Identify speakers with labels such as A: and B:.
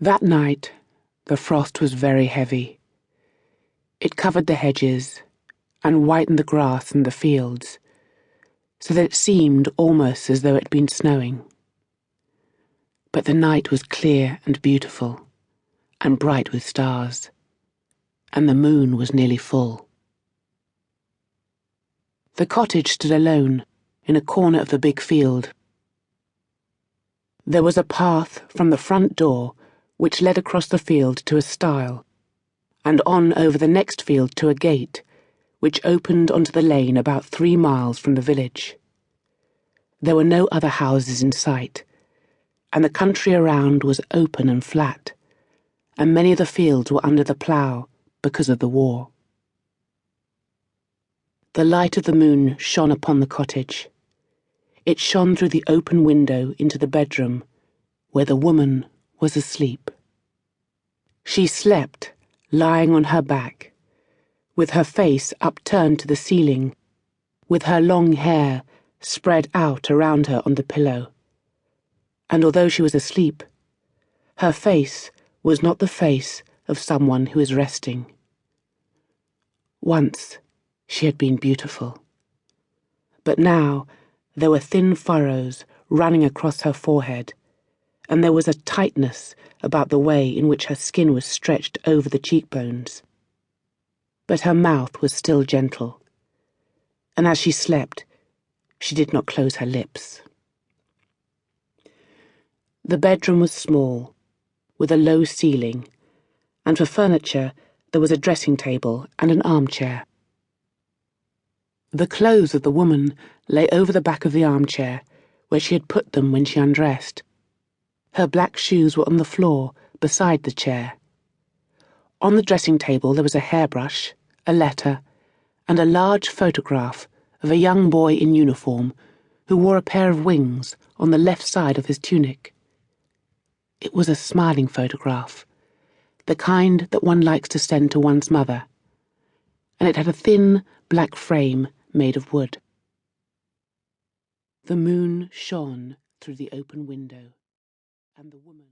A: That night, the frost was very heavy. It covered the hedges and whitened the grass in the fields, so that it seemed almost as though it had been snowing. But the night was clear and beautiful, and bright with stars, and the moon was nearly full. The cottage stood alone in a corner of the big field. There was a path from the front door which led across the field to a stile, and on over the next field to a gate, which opened onto the lane about 3 miles from the village. There were no other houses in sight, and the country around was open and flat, and many of the fields were under the plough because of the war. The light of the moon shone upon the cottage. It shone through the open window into the bedroom, where the woman was asleep. She slept, lying on her back, with her face upturned to the ceiling, with her long hair spread out around her on the pillow. And although she was asleep, her face was not the face of someone who is resting. Once she had been beautiful, but now there were thin furrows running across her forehead, and there was a tightness about the way in which her skin was stretched over the cheekbones. But her mouth was still gentle, and as she slept, she did not close her lips. The bedroom was small, with a low ceiling, and for furniture there was a dressing table and an armchair. The clothes of the woman lay over the back of the armchair, where she had put them when she undressed. Her black shoes were on the floor beside the chair. On the dressing table there was a hairbrush, a letter, and a large photograph of a young boy in uniform who wore a pair of wings on the left side of his tunic. It was a smiling photograph, the kind that one likes to send to one's mother, and it had a thin black frame made of wood. The moon shone through the open window, and the woman